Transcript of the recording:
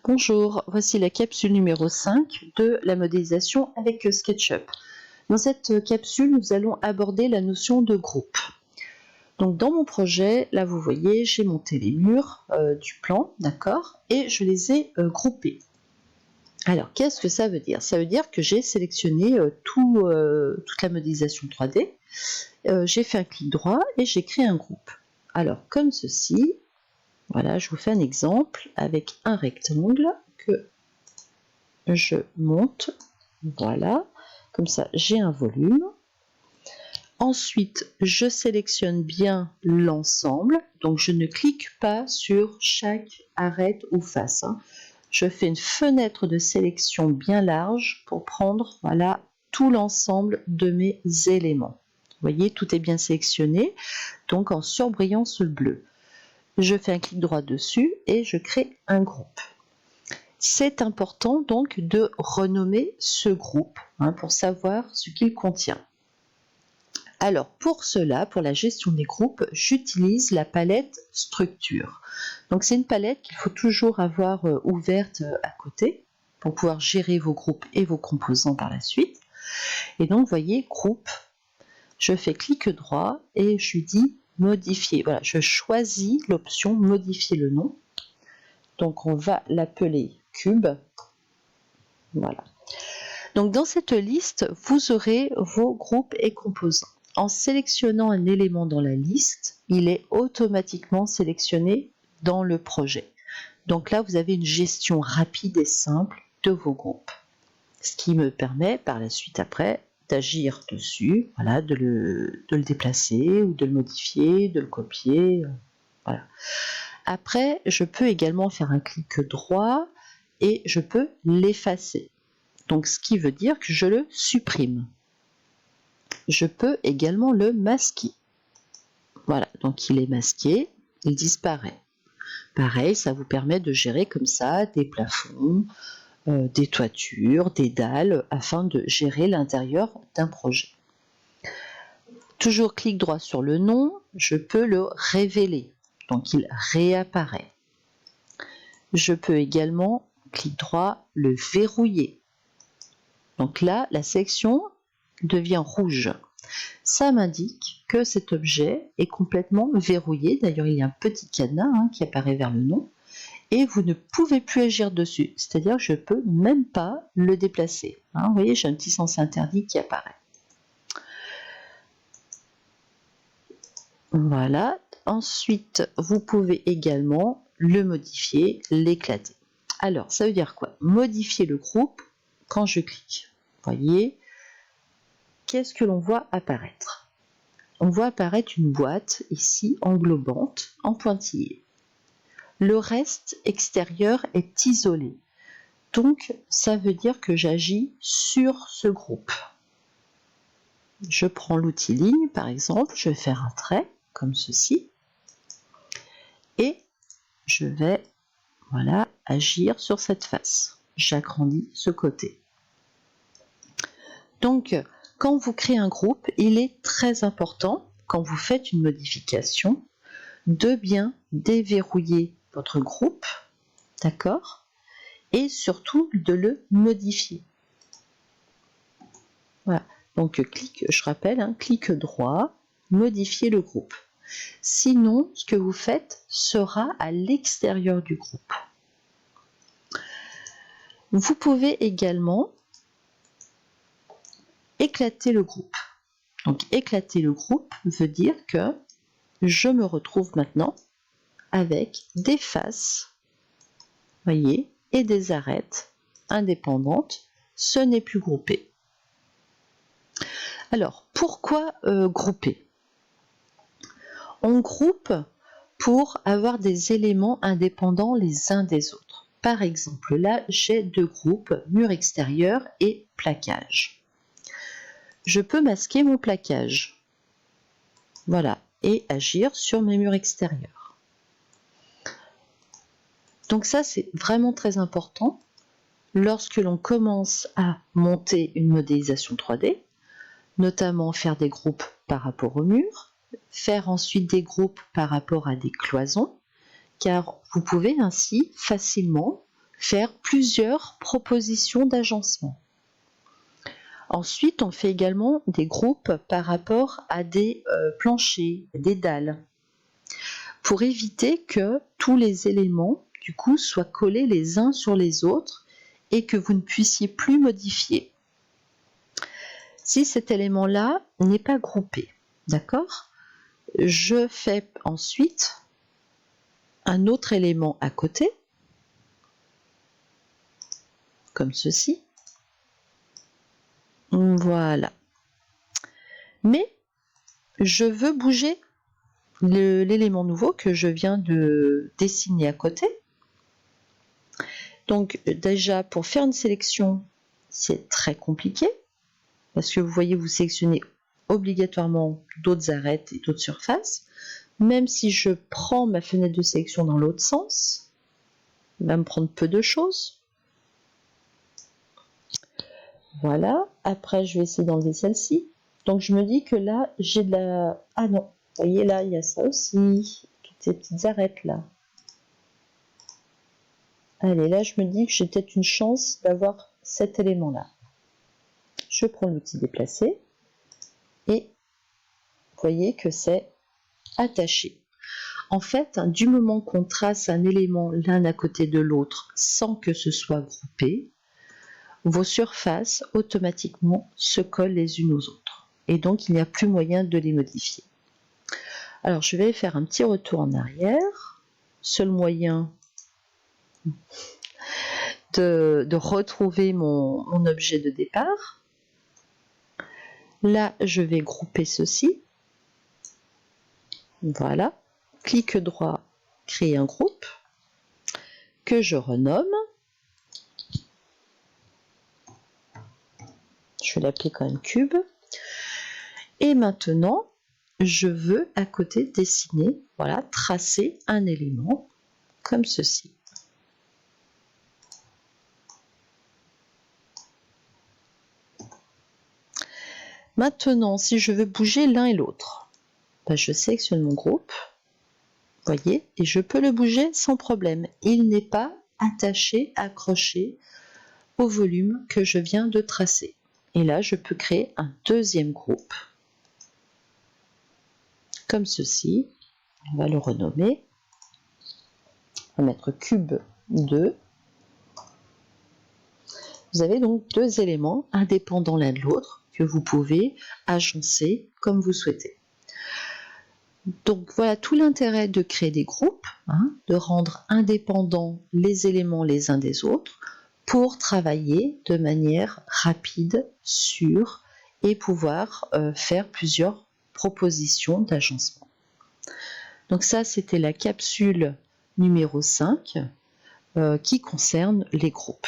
Bonjour, voici la capsule numéro 5 de la modélisation avec SketchUp. Dans cette capsule, nous allons aborder la notion de groupe. Donc dans mon projet, là vous voyez, j'ai monté les murs du plan, d'accord, et je les ai groupés. Alors qu'est-ce que ça veut dire? Ça veut dire que j'ai sélectionné toute la modélisation 3D, j'ai fait un clic droit et j'ai créé un groupe. Alors comme ceci. Voilà, je vous fais un exemple avec un rectangle que je monte. Voilà, comme ça j'ai un volume. Ensuite, je sélectionne bien l'ensemble. Donc, je ne clique pas sur chaque arête ou face. Je fais une fenêtre de sélection bien large pour prendre voilà, tout l'ensemble de mes éléments. Vous voyez, tout est bien sélectionné, donc en surbrillant ce bleu. Je fais un clic droit dessus et je crée un groupe. C'est important donc de renommer ce groupe pour savoir ce qu'il contient. Alors pour cela, pour la gestion des groupes, j'utilise la palette structure. Donc c'est une palette qu'il faut toujours avoir ouverte à côté pour pouvoir gérer vos groupes et vos composants par la suite. Et donc vous voyez, groupe, je fais clic droit et je lui dis modifier. Voilà, je choisis l'option modifier le nom. Donc on va l'appeler cube. Voilà. Donc dans cette liste, vous aurez vos groupes et composants. En sélectionnant un élément dans la liste, il est automatiquement sélectionné dans le projet. Donc là, vous avez une gestion rapide et simple de vos groupes. Ce qui me permet par la suite après d'agir dessus, voilà, de le déplacer ou de le modifier, de le copier. Voilà. Après, je peux également faire un clic droit et je peux l'effacer. Donc, ce qui veut dire que je le supprime. Je peux également le masquer. Voilà, donc il est masqué, il disparaît. Pareil, ça vous permet de gérer comme ça des plafonds, des toitures, des dalles, afin de gérer l'intérieur d'un projet. Toujours clic droit sur le nom, je peux le révéler, donc il réapparaît. Je peux également, clic droit, le verrouiller. Donc là, la section devient rouge. Ça m'indique que cet objet est complètement verrouillé. D'ailleurs, il y a un petit cadenas qui apparaît vers le nom. Et vous ne pouvez plus agir dessus. C'est-à-dire que je ne peux même pas le déplacer. Vous voyez, j'ai un petit sens interdit qui apparaît. Voilà. Ensuite, vous pouvez également le modifier, l'éclater. Alors, ça veut dire quoi? Modifier le groupe quand je clique. Vous voyez, qu'est-ce que l'on voit apparaître? On voit apparaître une boîte ici englobante en pointillé. Le reste extérieur est isolé. Donc, ça veut dire que j'agis sur ce groupe. Je prends l'outil ligne, par exemple, je vais faire un trait, comme ceci, et je vais voilà, agir sur cette face. J'agrandis ce côté. Donc, quand vous créez un groupe, il est très important, quand vous faites une modification, de bien déverrouiller votre groupe, d'accord, et surtout de le modifier. Voilà. Donc, je rappelle, clic droit, modifier le groupe. Sinon, ce que vous faites sera à l'extérieur du groupe. Vous pouvez également éclater le groupe. Donc, éclater le groupe veut dire que je me retrouve maintenant avec des faces, voyez, et des arêtes indépendantes. Ce n'est plus groupé. Alors, pourquoi grouper? On groupe pour avoir des éléments indépendants les uns des autres. Par exemple, là, j'ai deux groupes, mur extérieur et plaquage. Je peux masquer mon plaquage. Voilà, et agir sur mes murs extérieurs. Donc ça, c'est vraiment très important lorsque l'on commence à monter une modélisation 3D, notamment faire des groupes par rapport au mur, faire ensuite des groupes par rapport à des cloisons, car vous pouvez ainsi facilement faire plusieurs propositions d'agencement. Ensuite, on fait également des groupes par rapport à des planchers, des dalles, pour éviter que tous les éléments du coup soient collés les uns sur les autres et que vous ne puissiez plus modifier. Si cet élément-là n'est pas groupé, d'accord, je fais ensuite un autre élément à côté, comme ceci. Voilà. Mais je veux bouger l'élément nouveau que je viens de dessiner à côté. Donc déjà, pour faire une sélection, c'est très compliqué, parce que vous voyez, vous sélectionnez obligatoirement d'autres arêtes et d'autres surfaces. Même si je prends ma fenêtre de sélection dans l'autre sens, il va me prendre peu de choses. Voilà, après je vais essayer d'enlever celle-ci. Donc je me dis que là, j'ai de la... Ah non, vous voyez là, il y a ça aussi, toutes ces petites arêtes là. Allez, là je me dis que j'ai peut-être une chance d'avoir cet élément-là. Je prends l'outil déplacer et vous voyez que c'est attaché. En fait, du moment qu'on trace un élément l'un à côté de l'autre sans que ce soit groupé, vos surfaces automatiquement se collent les unes aux autres. Et donc, il n'y a plus moyen de les modifier. Alors, je vais faire un petit retour en arrière. Seul moyen de retrouver mon objet de départ. Là, je vais grouper ceci. Voilà. Clic droit, créer un groupe que je renomme. Je vais l'appeler quand même cube. Et maintenant, je veux à côté dessiner, voilà, tracer un élément comme ceci. Maintenant, si je veux bouger l'un et l'autre, ben je sélectionne mon groupe, voyez, et je peux le bouger sans problème. Il n'est pas attaché, accroché au volume que je viens de tracer. Et là, je peux créer un deuxième groupe, comme ceci. On va le renommer. On va mettre cube 2. Vous avez donc deux éléments indépendants l'un de l'autre que vous pouvez agencer comme vous souhaitez. Donc voilà tout l'intérêt de créer des groupes, de rendre indépendants les éléments les uns des autres pour travailler de manière rapide, sûre et pouvoir faire plusieurs propositions d'agencement. Donc ça, c'était la capsule numéro 5 qui concerne les groupes.